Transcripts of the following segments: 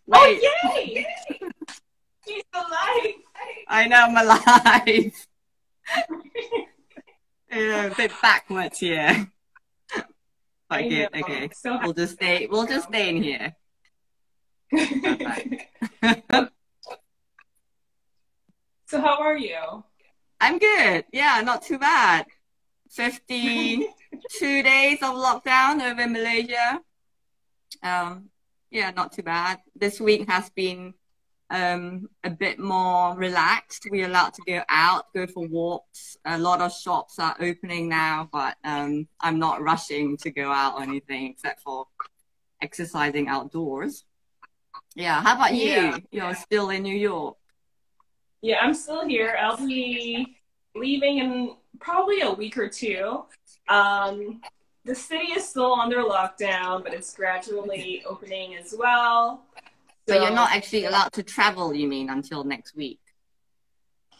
Wait, Oh, yay! She's alive. I know I'm alive. A bit backwards here. I But know. good, okay. So We'll just stay in here. Perfect. So how are you? I'm good. Yeah, not too bad. 52 days of lockdown over in Malaysia. Um, yeah, not too bad. This week has been a bit more relaxed. We're allowed to go out, go for walks. A lot of shops are opening now, but I'm not rushing to go out or anything except for exercising outdoors. Yeah, how about Yeah. you? You're still in New York. Yeah, I'm still here. I'll be leaving in probably a week or two. Um, the city is still under lockdown, but it's gradually opening as well. But you're So not actually allowed to travel, you mean, until next week?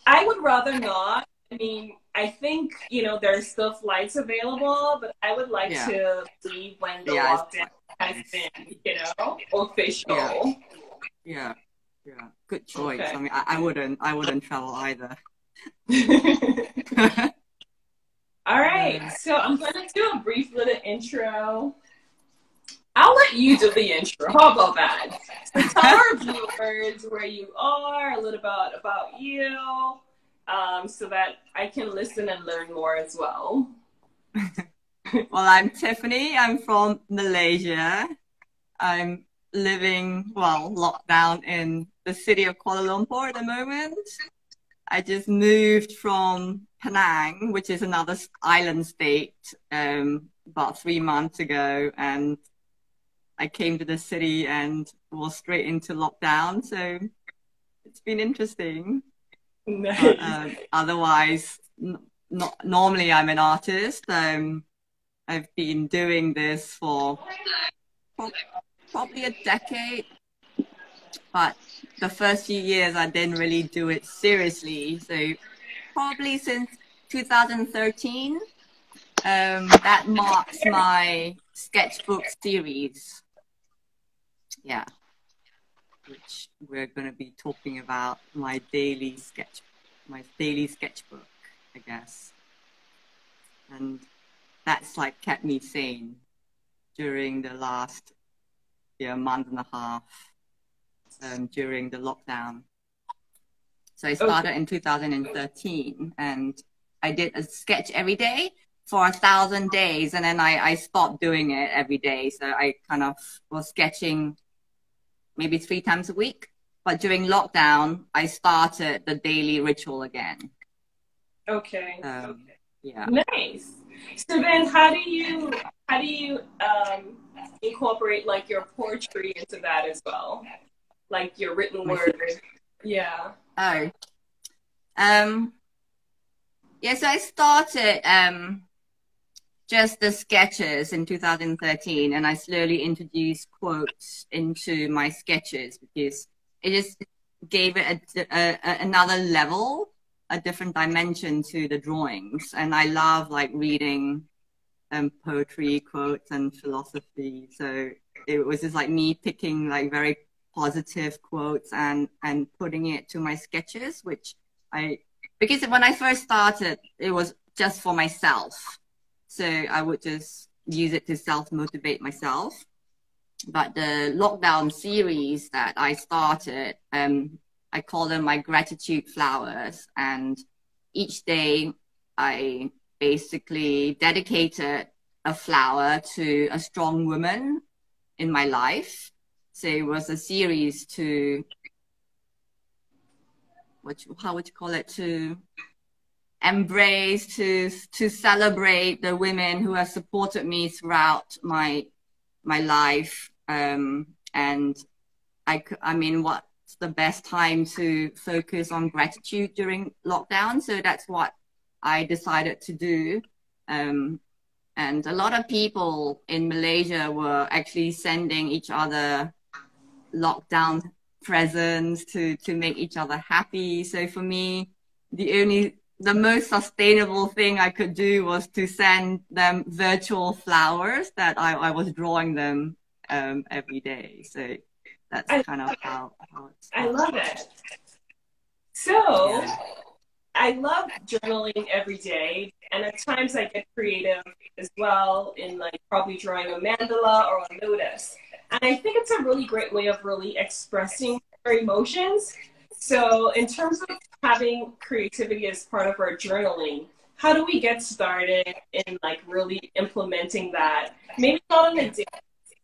I would rather not. I mean, I think, there's still flights available, but I would like Yeah, to leave when the yeah, it's lockdown quite has nice. been, Yeah, official. yeah, yeah. Good choice. Okay. I mean, I wouldn't travel either. All right. So I'm going to do a brief little intro. I'll let you do the intro. How about that? So tell our viewers where you are, a little about you, so that I can listen and learn more as well. Well, I'm Tiffany. I'm from Malaysia. I'm living, well, locked down in the city of Kuala Lumpur at the moment. I just moved from Penang, which is another island state, about 3 months ago, and I came to the city and was straight into lockdown. So it's been interesting. But Nice. otherwise, not normally I'm an artist. I've been doing this for probably a decade, but the first few years I didn't really do it seriously. So probably since 2013, that marks my sketchbook series. Yeah, which we're going to be talking about my daily sketchbook, I guess. And that's like kept me sane during the last month and a half during the lockdown. So I Okay. started in 2013 and I did a sketch every day for 1,000 days. And then I stopped doing it every day. So I kind of was sketching maybe 3 times a week. But during lockdown, I started the daily ritual again. Okay. Yeah. Nice. So then, how do you incorporate like your poetry into that as well, like your written My, word? Yeah. oh, um, yeah. So I started just the sketches in 2013, and I slowly introduced quotes into my sketches because it just gave it another level, a different dimension to the drawings. And I love like reading poetry, quotes, and philosophy. So it was just like me picking like very positive quotes and putting it to my sketches, which because when I first started, it was just for myself. So I would just use it to self-motivate myself. But the lockdown series that I started, I call them my gratitude flowers. And each day I basically dedicated a flower to a strong woman in my life. So it was a series to, how would you call it, to embrace, to celebrate the women who have supported me throughout my life. And I mean, what's the best time to focus on gratitude during lockdown? So that's what I decided to do. And a lot of people in Malaysia were actually sending each other lockdown presents to make each other happy. So for me, the most sustainable thing I could do was to send them virtual flowers that I was drawing them every day. So that's kind of how it I starts. love it. So Yeah. I love journaling every day, and at times I get creative as well in like probably drawing a mandala or a lotus. And I think it's a really great way of really expressing our emotions. So in terms of having creativity as part of our journaling, how do we get started in like really implementing that? Maybe not on a daily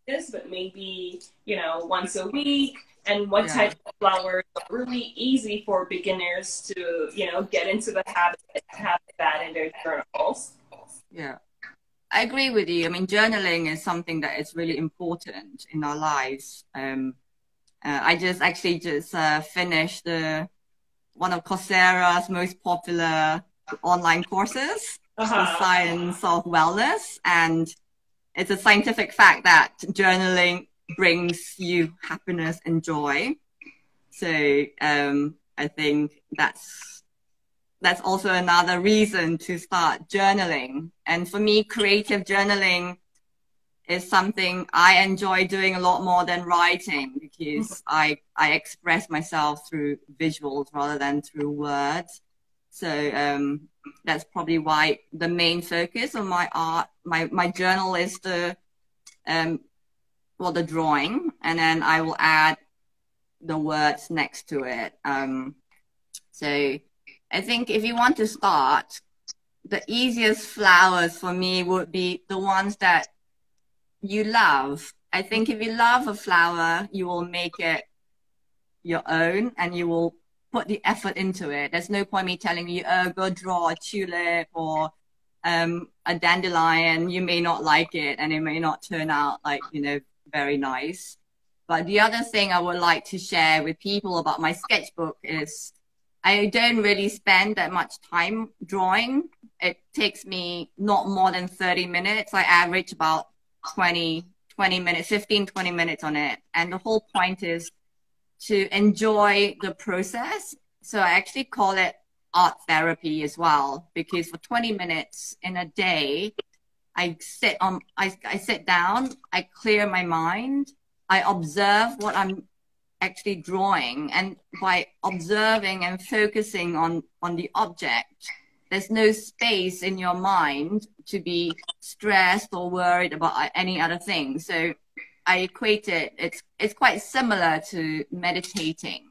basis, but maybe, you know, once a week, and what Yeah. type of flowers are really easy for beginners to, you know, get into the habit and have that in their journals. Yeah. I agree with you. I mean, journaling is something that is really important in our lives. I just finished one of Coursera's most popular online courses, The Uh-huh. Science of Wellness. And it's a scientific fact that journaling brings you happiness and joy. So I think that's also another reason to start journaling. And for me, creative journaling is something I enjoy doing a lot more than writing, because I express myself through visuals rather than through words. So that's probably why the main focus of my art, my journal is the the drawing, and then I will add the words next to it. So I think if you want to start, the easiest flowers for me would be the ones that you love. I think if you love a flower, you will make it your own and you will put the effort into it. There's no point me telling you, oh, go draw a tulip or a dandelion. You may not like it and it may not turn out like, you know, very nice. But the other thing I would like to share with people about my sketchbook is I don't really spend that much time drawing. It takes me not more than 30 minutes. I average about 20 minutes, 15, 20 minutes on it. And the whole point is to enjoy the process. So I actually call it art therapy as well, because for 20 minutes in a day, I sit down, I clear my mind, I observe what I'm actually drawing. And by observing and focusing on the object, there's no space in your mind to be stressed or worried about any other thing. So I equate it, it's quite similar to meditating,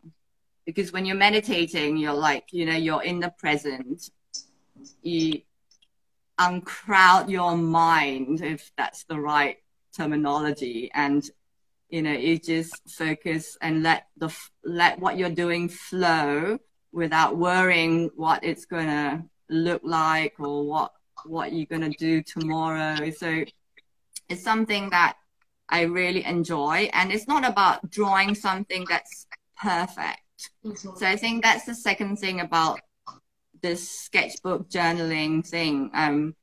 because when you're meditating, you're like, you know, you're in the present, you uncrowd your mind, if that's the right terminology, and you know, you just focus and let what you're doing flow without worrying what it's gonna look like or what you're gonna do tomorrow. So it's something that I really enjoy, and it's not about drawing something that's perfect. Mm-hmm. So I think that's the second thing about this sketchbook journaling thing.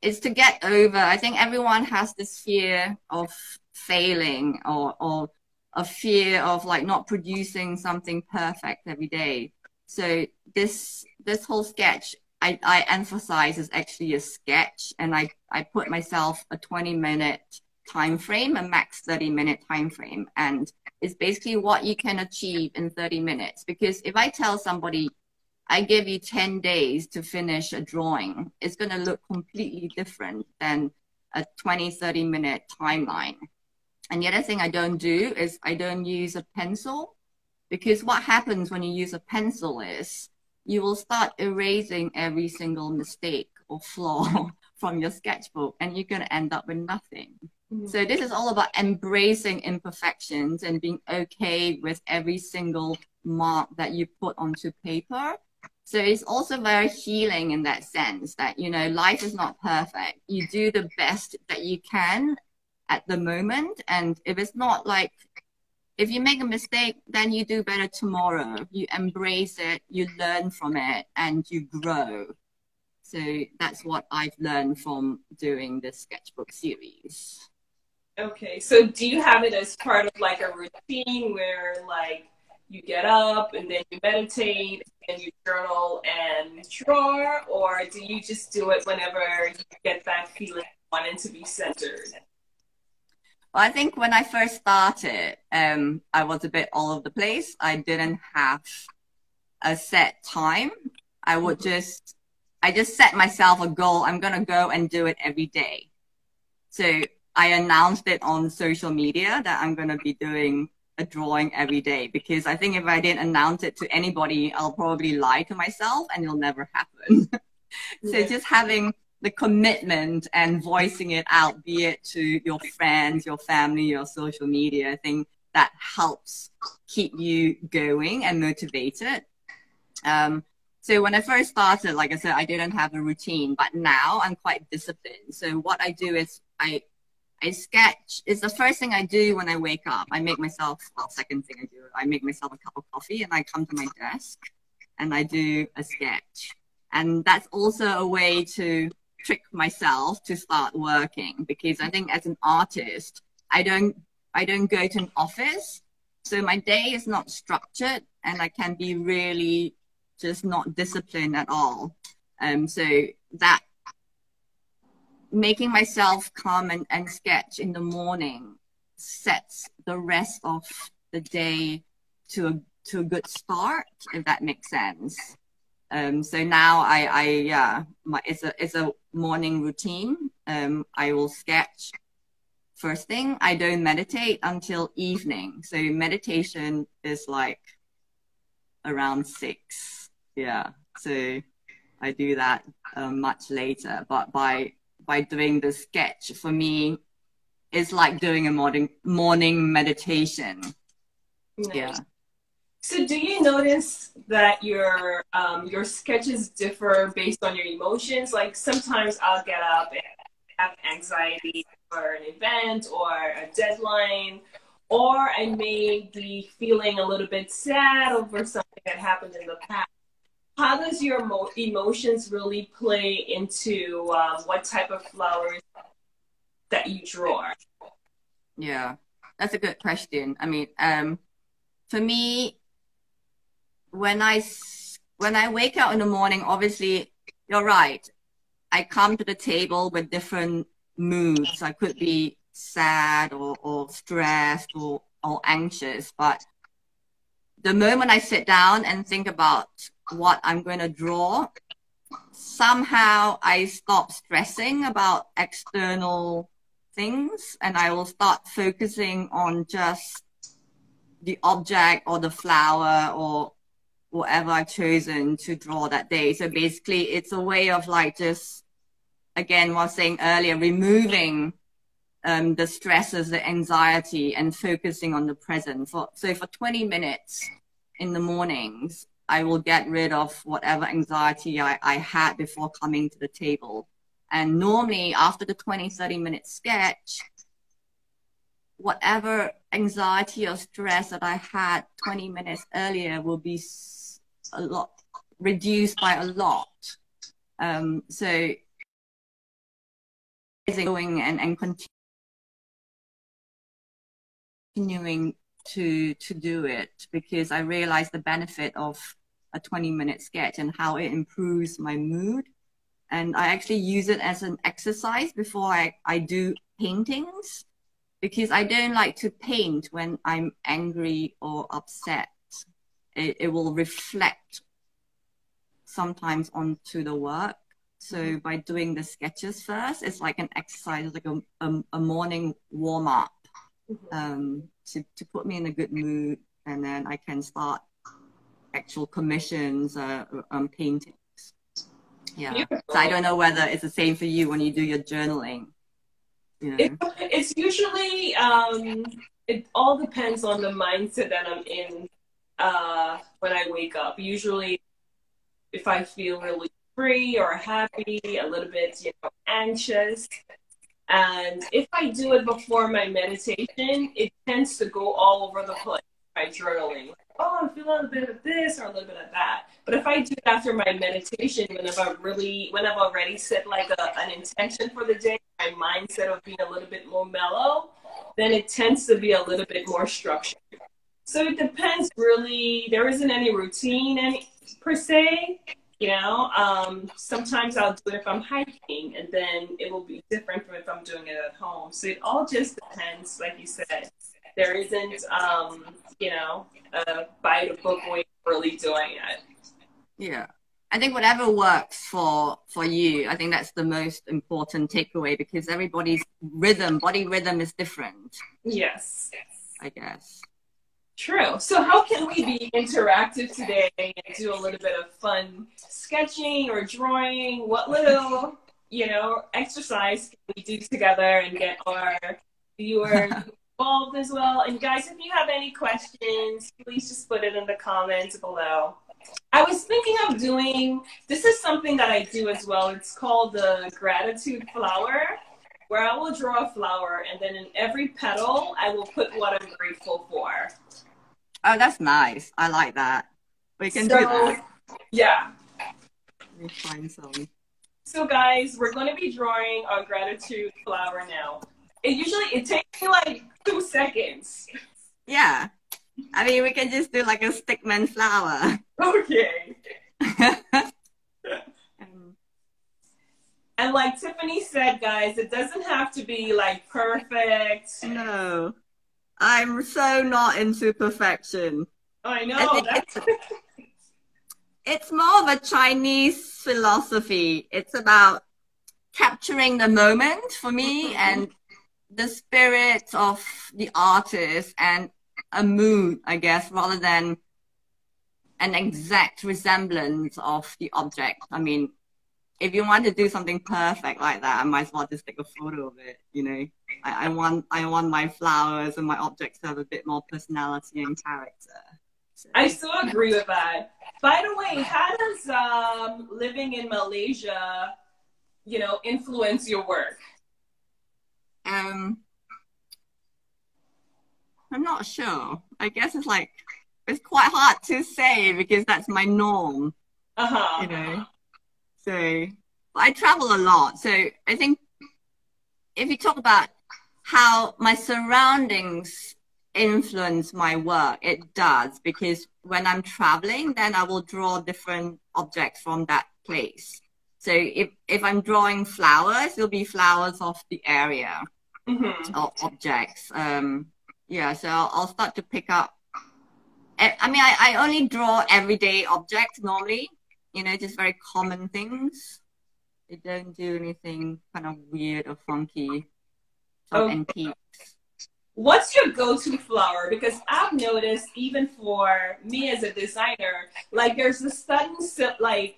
Is to get over, I think everyone has this fear of failing or a fear of like not producing something perfect every day. So this whole sketch, I emphasize is actually a sketch, and I put myself a 20-minute time frame, a max 30-minute time frame, and it's basically what you can achieve in 30 minutes. Because if I tell somebody I give you 10 days to finish a drawing, it's going to look completely different than a 20, 30-minute timeline. And the other thing I don't do is I don't use a pencil, because what happens when you use a pencil is you will start erasing every single mistake or flaw from your sketchbook, and you're going to end up with nothing. Mm-hmm. So this is all about embracing imperfections and being okay with every single mark that you put onto paper. So it's also very healing in that sense that, you know, life is not perfect. You do the best that you can at the moment. And if it's not like, if you make a mistake, then you do better tomorrow. You embrace it, you learn from it, and you grow. So that's what I've learned from doing this sketchbook series. Okay, so do you have it as part of like a routine where like you get up and then you meditate and you journal and draw, or do you just do it whenever you get that feeling of wanting to be centered? Well, I think when I first started, I was a bit all over the place. I didn't have a set time. I just set myself a goal. I'm going to go and do it every day. So I announced it on social media that I'm going to be doing a drawing every day, because I think if I didn't announce it to anybody, I'll probably lie to myself and it'll never happen. So just having the commitment and voicing it out, be it to your friends, your family, your social media, I think that helps keep you going and motivated. So when I first started, like I said, I didn't have a routine, but now I'm quite disciplined. So what I do is I sketch. It's the first thing I do when I wake up. I make myself, well, second thing I do, I make myself a cup of coffee and I come to my desk and I do a sketch. And that's also a way to trick myself to start working, because I think as an artist, I don't go to an office. So my day is not structured and I can be really just not disciplined at all. So that making myself come and sketch in the morning sets the rest of the day to a good start, if that makes sense. So now it's a morning routine. I will sketch first thing. I don't meditate until evening. So meditation is like around 6. Yeah. So I do that much later. But by doing the sketch, for me, it's like doing a morning meditation. Nice. Yeah. So do you notice that your sketches differ based on your emotions? Like sometimes I'll get up and have anxiety for an event or a deadline, or I may be feeling a little bit sad over something that happened in the past. How does your emotions really play into what type of flowers that you draw? Yeah, that's a good question. I mean, for me, when I wake up in the morning, obviously, you're right. I come to the table with different moods. I could be sad or stressed or anxious, but the moment I sit down and think about what I'm going to draw, somehow I stop stressing about external things and I will start focusing on just the object or the flower or whatever I've chosen to draw that day. So basically it's a way of like just, again, what I was saying earlier, removing the stresses, the anxiety, and focusing on the present. So for 20 minutes in the mornings, I will get rid of whatever anxiety I had before coming to the table. And normally after the 20-30 minute sketch, whatever anxiety or stress that I had 20 minutes earlier will be a lot reduced by a lot. So going and continuing to do it, because I realized the benefit of a 20-minute sketch and how it improves my mood. And I actually use it as an exercise before I do paintings, because I don't like to paint when I'm angry or upset. It will reflect sometimes onto the work. So by doing the sketches first, it's like an exercise, like a morning warm-up to put me in a good mood, and then I can start actual commissions, paintings. Yeah. Beautiful. So I don't know whether it's the same for you when you do your journaling. You know? It's usually, it all depends on the mindset that I'm in when I wake up. Usually if I feel really free or happy, a little bit, anxious. And if I do it before my meditation, it tends to go all over the place by journaling. Oh, I'm feeling a bit of this or a little bit of that. But if I do it after my meditation, when I've already set like an intention for the day, my mindset of being a little bit more mellow, then it tends to be a little bit more structured. So it depends really. There isn't any routine per se. You know, sometimes I'll do it if I'm hiking, and then it will be different from if I'm doing it at home. So it all just depends, like you said. There isn't, you know, a by the book way of really doing it. Yeah. I think whatever works for you, I think that's the most important takeaway, because everybody's body rhythm is different. Yes. I guess. True. So how can we be interactive today and do a little bit of fun sketching or drawing? What little, you know, exercise can we do together and get our viewers involved as well? And guys, if you have any questions, please just put it in the comments below. I was thinking of doing, this is something that I do as well. It's called the gratitude flower, where I will draw a flower, and then in every petal, I will put what I'm grateful for. Oh, that's nice. I like that. We can do that. Yeah. Let me find some. So guys, we're going to be drawing our gratitude flower now. It takes me like 2 seconds. Yeah. I mean, we can just do like a stickman flower. Okay. And like Tiffany said, guys, it doesn't have to be like perfect. No. I'm so not into perfection. I know. It's more of a Chinese philosophy. It's about capturing the moment for me and the spirit of the artist and a mood, I guess, rather than an exact resemblance of the object. I mean, if you want to do something perfect like that, I might as well just take a photo of it, you know. I want my flowers and my objects to have a bit more personality and character. So. I so agree with that. By the way, how does living in Malaysia, you know, influence your work? I'm not sure. I guess it's quite hard to say because that's my norm. You know. So I travel a lot. So I think if you talk about how my surroundings influence my work, it does, because when I'm traveling, then I will draw different objects from that place. So if I'm drawing flowers, it'll be flowers of the area or objects. Yeah, so I'll start to pick up. I mean, I only draw everyday objects normally, you know, just very common things. I don't do anything kind of weird or funky, some antiques. What's your go-to flower? Because I've noticed, even for me as a designer, like there's a sudden, like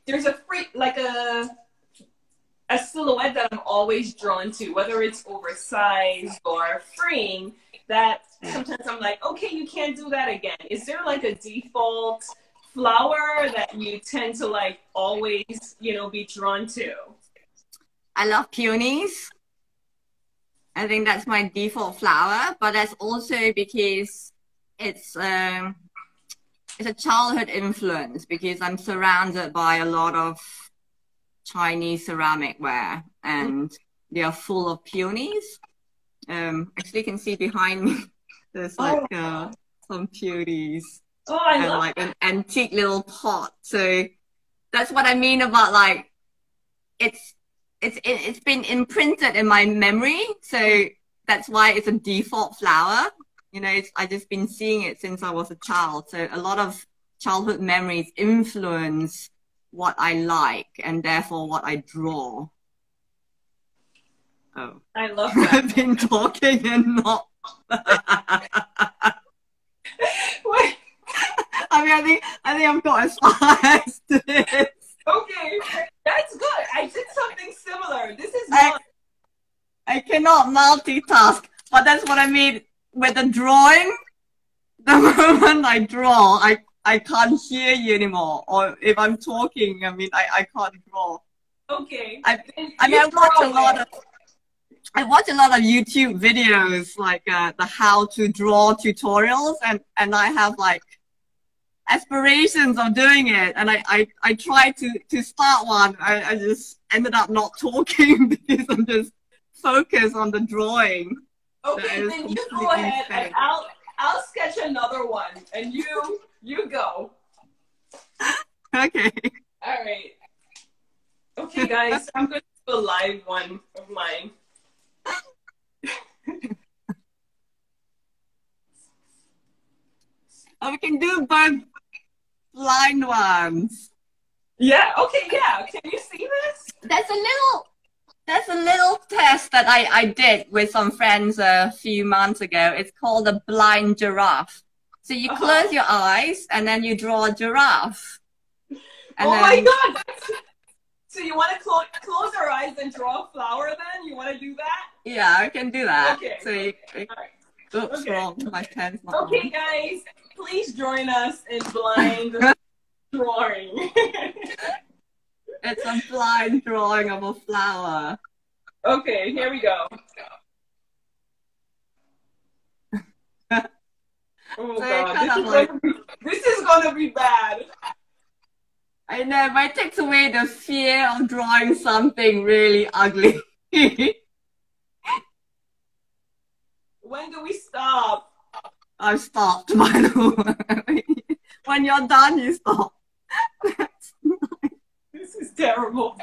there's a silhouette that I'm always drawn to, whether it's oversized or freeing, that sometimes I'm like, okay, you can't do that again. Is there like a default flower that you tend to like always, you know, be drawn to? I love peonies. I think that's my default flower, but that's also because it's a childhood influence, because I'm surrounded by a lot of Chinese ceramic ware and they are full of peonies. Actually, you can see behind me, there's like some peonies. Oh, I and love like an antique little pot. So that's what I mean about like it's been imprinted in my memory. So that's why it's a default flower. You know, I just been seeing it since I was a child. So a lot of childhood memories influence what I like and therefore what I draw. Oh, I love that. I've been talking and not. Wait. I think I've got as far as this. Okay, that's good. I did something similar. This is I cannot multitask, but that's what I mean with the drawing. The moment I draw, I can't hear you anymore. Or if I'm talking, I mean, I can't draw. Okay. I watch a lot of YouTube videos, like the how to draw tutorials, and I have like aspirations of doing it, and I tried to start one. I just ended up not talking because I'm just focused on the drawing. Okay, then you go ahead and I'll sketch another one, and you go. Okay. All right. Okay, guys, I'm going to do a live one of mine. Oh, we can do both blind ones. Yeah, okay, yeah. Can you see this? There's a little test that I did with some friends a few months ago. It's called a blind giraffe. So you close your eyes and then you draw a giraffe. And my God. So you want to close our eyes and draw a flower then? You want to do that? Yeah, I can do that. Okay. So you, all right. Oops, okay. wrong. My pen's not Okay, on. guys, please join us in blind drawing. It's a blind drawing of a flower. Okay, here we go. Oh, God. This is gonna be bad. I know, but it takes away the fear of drawing something really ugly. When do we stop? I've stopped, by the way. When you're done, you stop. This is terrible.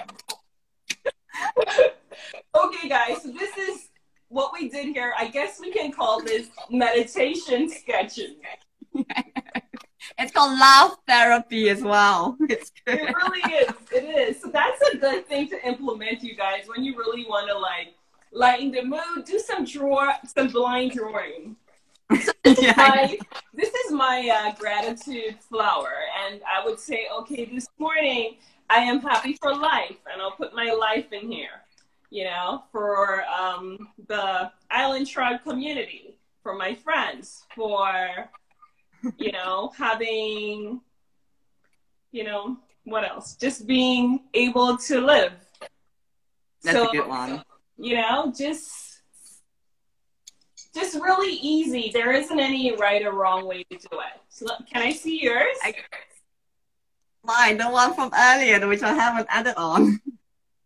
Okay, guys, so this is what we did here. I guess we can call this meditation sketching. It's called laugh therapy as well. It's good. It really is. It is. So that's a good thing to implement, you guys, when you really want to like lighten the mood. Do some blind drawing. So this is my gratitude flower, and I would say, okay, this morning I am happy for life, and I'll put my life in here. You know, for the island tribe community, for my friends, for you know, having, you know, what else? Just being able to live. That's a good one. You know, just really easy. There isn't any right or wrong way to do it. So can I see yours? Mine, the one from earlier, which I haven't added on.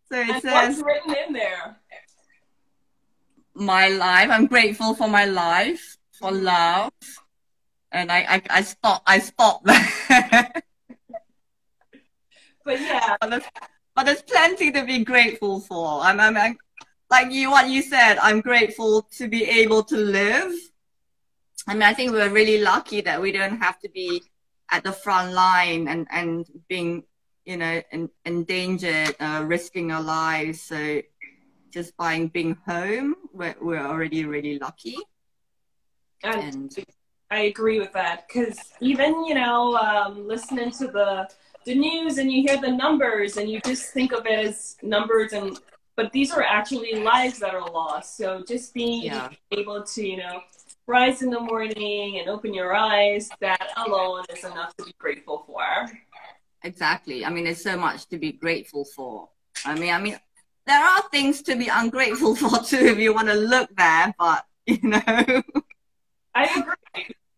So it says, what's written in there? My life. I'm grateful for my life, for love. And I stopped there. But yeah. But there's plenty to be grateful for. I'm like what you said, I'm grateful to be able to live. I mean, I think we're really lucky that we don't have to be at the front line and being, you know, endangered, risking our lives. So just by being home, we're already really lucky. And I agree with that, because even, you know, listening to the news and you hear the numbers and you just think of it as numbers, but these are actually lives that are lost. So just being able to, you know, rise in the morning and open your eyes, that alone is enough to be grateful for. Exactly. I mean, there's so much to be grateful for. I mean, there are things to be ungrateful for too, if you want to look there, but, you know. I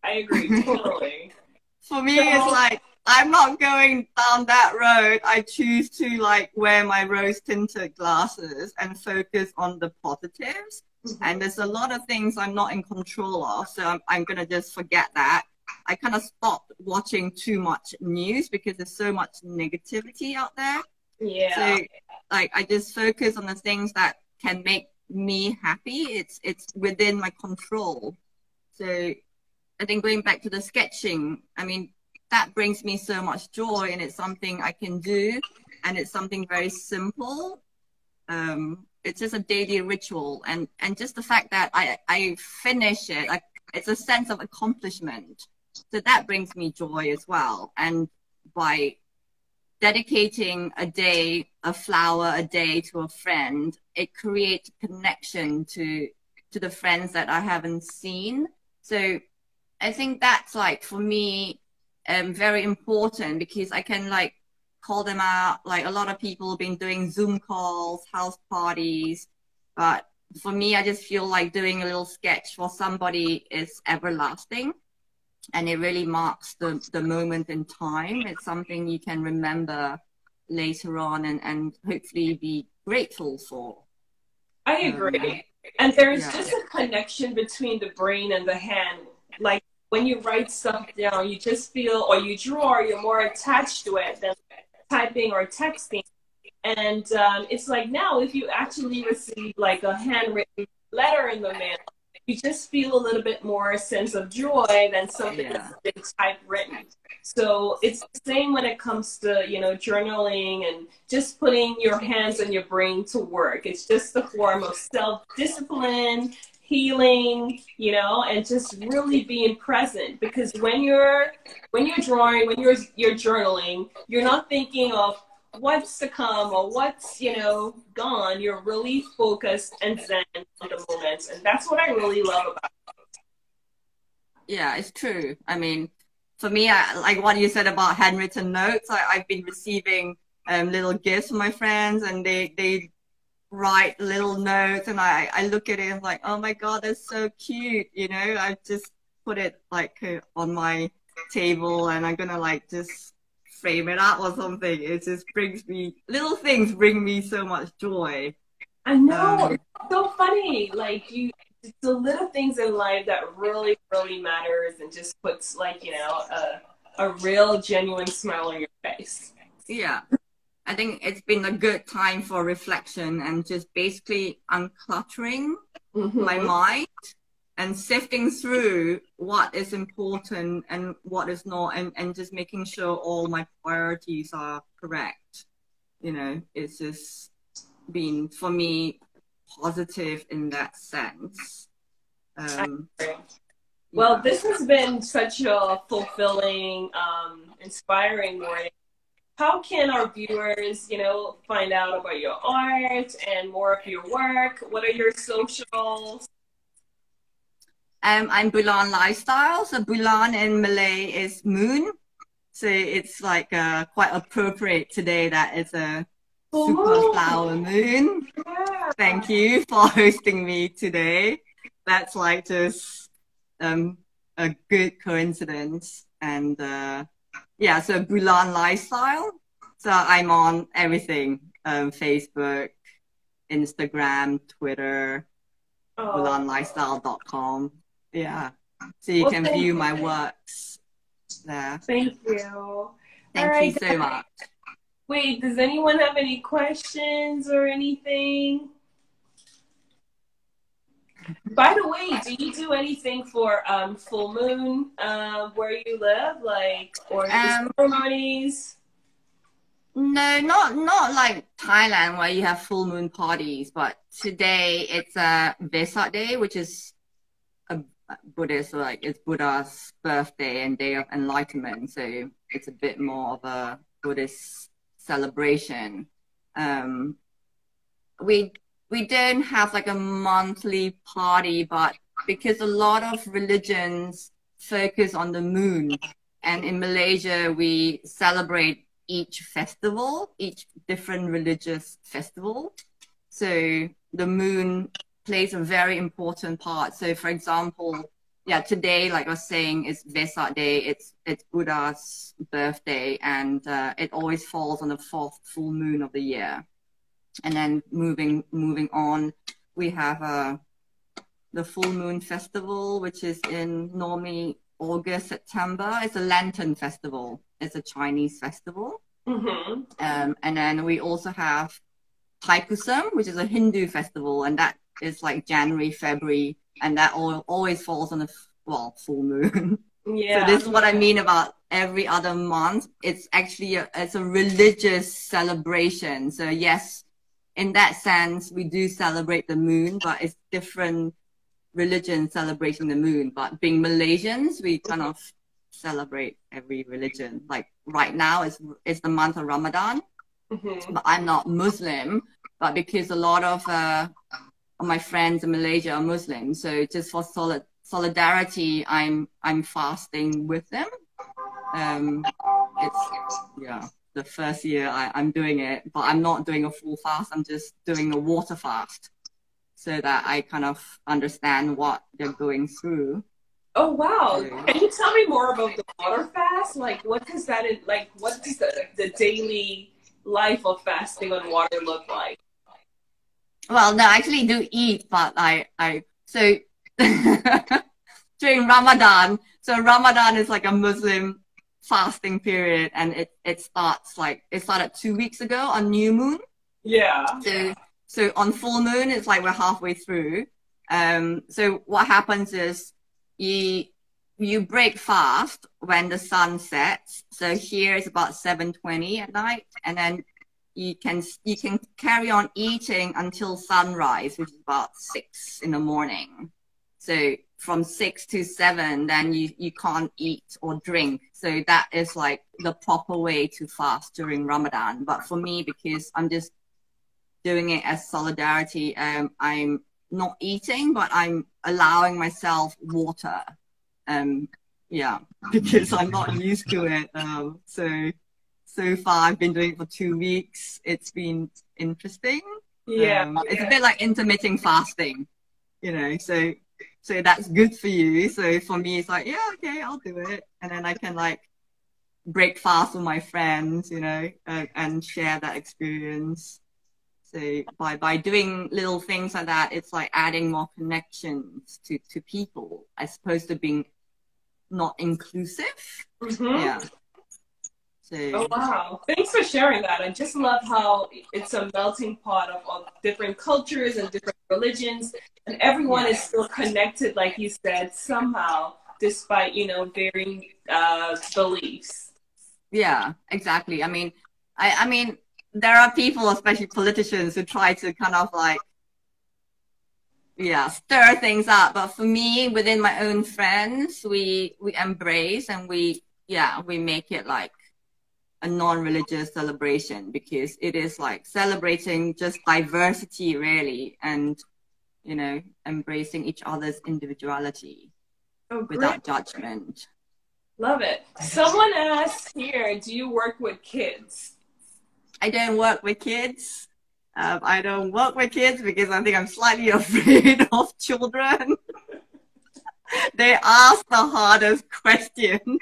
agree, totally. For me, it's like, I'm not going down that road. I choose to like wear my rose tinted glasses and focus on the positives. Mm-hmm. And there's a lot of things I'm not in control of. So I'm going to just forget that. I kind of stopped watching too much news because there's so much negativity out there. Yeah. So like, I just focus on the things that can make me happy. It's within my control. So I think going back to the sketching, I mean, that brings me so much joy, and it's something I can do, and it's something very simple. It's just a daily ritual, and just the fact that I finish it, it's a sense of accomplishment. So that brings me joy as well. And by dedicating a flower a day to a friend, it creates a connection to the friends that I haven't seen. So I think that's like, for me, very important, because I can like call them out. Like a lot of people have been doing Zoom calls, house parties, but for me, I just feel like doing a little sketch for somebody is everlasting, and it really marks the moment in time. It's something you can remember later on and hopefully be grateful for. I agree. And there's just a connection between the brain and the hand. Like when you write stuff down, you just feel, or you draw, you're more attached to it than typing or texting. And it's like now, if you actually receive like a handwritten letter in the mail, you just feel a little bit more sense of joy than something that's been typewritten. So it's the same when it comes to, you know, journaling and just putting your hands and your brain to work. It's just a form of self-discipline, healing, you know, and just really being present. Because when you're drawing, when you're journaling, you're not thinking of what's to come or what's, you know, gone. You're really focused and zen in the moment, and that's what I really love about it. Yeah, it's true. I mean, for me, like what you said about handwritten notes, I've been receiving little gifts from my friends, and they write little notes, and I look at it and I'm like, oh my God, that's so cute. You know, I just put it like on my table, and I'm gonna like just frame it up or something. It just brings me, little things bring me so much joy. I know, it's so funny. Like it's the little things in life that really, really matters, and just puts like, you know, a real genuine smile on your face. Yeah. I think it's been a good time for reflection and just basically uncluttering my mind and sifting through what is important and what is not, and just making sure all my priorities are correct. You know, it's just been, for me, positive in that sense. Well, this has been such a fulfilling, inspiring morning. How can our viewers, you know, find out about your art and more of your work? What are your socials? I'm Bulan Lifestyle. So Bulan in Malay is moon. So it's like quite appropriate today that it's a super flower moon. Yeah. Thank you for hosting me today. That's like just a good coincidence. And yeah, so Bulan Lifestyle. So I'm on everything, Facebook, Instagram, Twitter, bulanlifestyle.com. Yeah. So you can view my works there. Thank you. Thank you so much. Wait, does anyone have any questions or anything? By the way, do you do anything for full moon where you live, like, or ceremonies? No, not like Thailand where you have full moon parties, but today it's a Vesak Day, which is a Buddhist, like it's Buddha's birthday and day of enlightenment. So it's a bit more of a Buddhist celebration. We don't have like a monthly party, but because a lot of religions focus on the moon, and in Malaysia we celebrate each festival, each different religious festival. So the moon plays a very important part. So for example, yeah, today, like I was saying, is Vesak Day. It's Buddha's birthday, and it always falls on the 4th full moon of the year. And then moving on, we have the full moon festival, which is in normally August, September. It's a lantern festival. It's a Chinese festival. And then we also have Thaipusam, which is a Hindu festival, and that is like January, February, and that always falls on the full moon. Yeah. So this is what I mean about every other month. It's actually it's a religious celebration. So yes, in that sense, we do celebrate the moon, but it's different religions celebrating the moon. But being Malaysians, we kind of celebrate every religion. Like right now, it's the month of Ramadan, but I'm not Muslim. But because a lot of my friends in Malaysia are Muslim, so just for solidarity, I'm fasting with them. It's the first year I'm doing it, but I'm not doing a full fast. I'm just doing a water fast, so that I kind of understand what they're going through. Oh wow! Can you tell me more about the water fast? Like, what does that like? What does the daily life of fasting on water look like? Well, no, I actually do eat, but so during Ramadan. So Ramadan is like a Muslim fasting period, and it started 2 weeks ago on new moon. Yeah. So on full moon, it's like we're halfway through. So what happens is you break fast when the sun sets. So here it's about 7:20 at night, and then you can carry on eating until sunrise, which is about 6 in the morning. So from 6 to 7, then you can't eat or drink. So that is like the proper way to fast during Ramadan. But for me, because I'm just doing it as solidarity, I'm not eating, but I'm allowing myself water. Yeah, because I'm not used to it. So far I've been doing it for 2 weeks. It's been interesting. Yeah. It's a bit like intermittent fasting, you know, so that's good for you. So for me, it's like, yeah, okay, I'll do it. And then I can like break fast with my friends, you know, and share that experience. So by doing little things like that, it's like adding more connections to people as opposed to being not inclusive. Yeah. So, oh wow, thanks for sharing that. I just love how it's a melting pot of different cultures and different religions, and everyone is still connected, like you said, somehow, despite, you know, varying beliefs. Yeah, exactly. I mean, I mean, there are people, especially politicians, who try to kind of like, stir things up. But for me, within my own friends, we embrace and we make it like a non-religious celebration, because it is like celebrating just diversity, really, and, you know, embracing each other's individuality without judgment. Love it. Someone asked here, do you work with kids? I don't work with kids. I don't work with kids because I think I'm slightly afraid of children. They ask the hardest questions.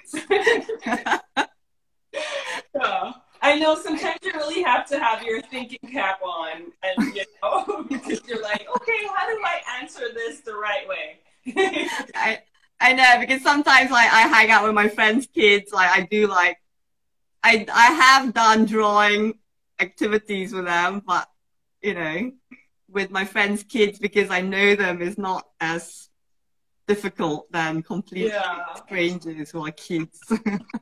I know sometimes you really have to have your thinking cap on, and you know, because you're like, okay, how do I answer this the right way? I know, because sometimes like I hang out with my friends' kids. Like I do like I have done drawing activities with them, but you know, with my friends' kids, because I know them, is not as difficult than complete strangers who are kids.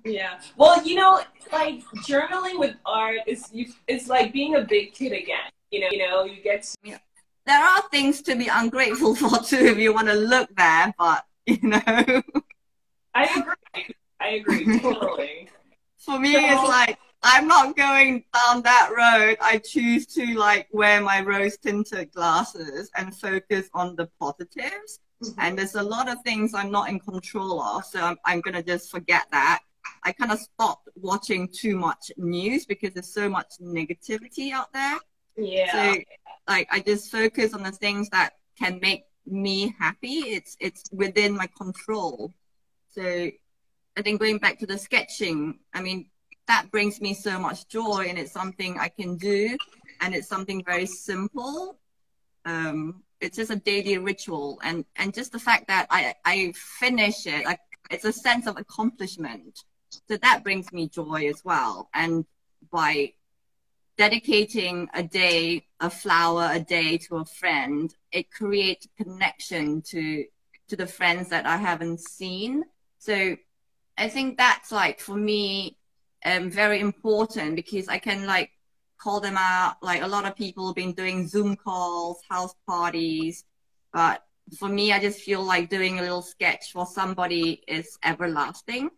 Yeah. Well, you know, like journaling with art it's like being a big kid again. You know, you get to... There are things to be ungrateful for too, if you want to look there, but you know. I agree totally. For me, it's like, I'm not going down that road. I choose to like wear my rose tinted glasses and focus on the positives. And there's a lot of things I'm not in control of, so I'm gonna just forget that. I kind of stopped watching too much news because there's so much negativity out there. Yeah. So like I just focus on the things that can make me happy. It's within my control. So I think going back to the sketching, I mean, that brings me so much joy, and it's something I can do, and it's something very simple. It's just a daily ritual, and just the fact that I finish it, like it's a sense of accomplishment. So that brings me joy as well. And by dedicating a flower a day to a friend, it creates a connection to the friends that I haven't seen. So I think that's like, for me, very important, because I can like call them out. Like a lot of people have been doing Zoom calls, house parties, but for me, I just feel like doing a little sketch for somebody is everlasting,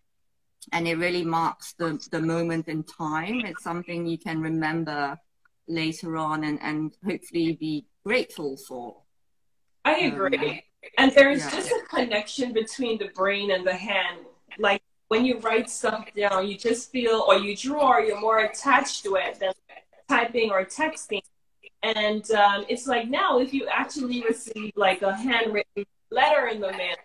and it really marks the moment in time. It's something you can remember later on, and hopefully be grateful for. I agree. And there's just a connection between the brain and the hand. Like when you write stuff down, you just feel, or you draw, you're more attached to it than typing or texting. And it's like now, if you actually receive like a handwritten letter in the mail,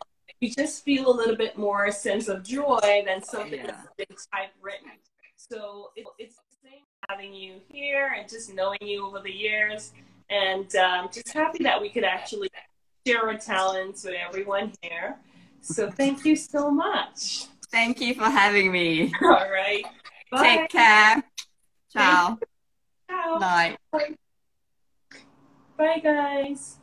you just feel a little bit more sense of joy than something that's been typewritten. So it's the same having you here and just knowing you over the years, and just happy that we could actually share our talents with everyone here. So thank you so much. Thank you for having me. All right. Bye. Take care. Ciao. Ciao. Bye. Bye, guys.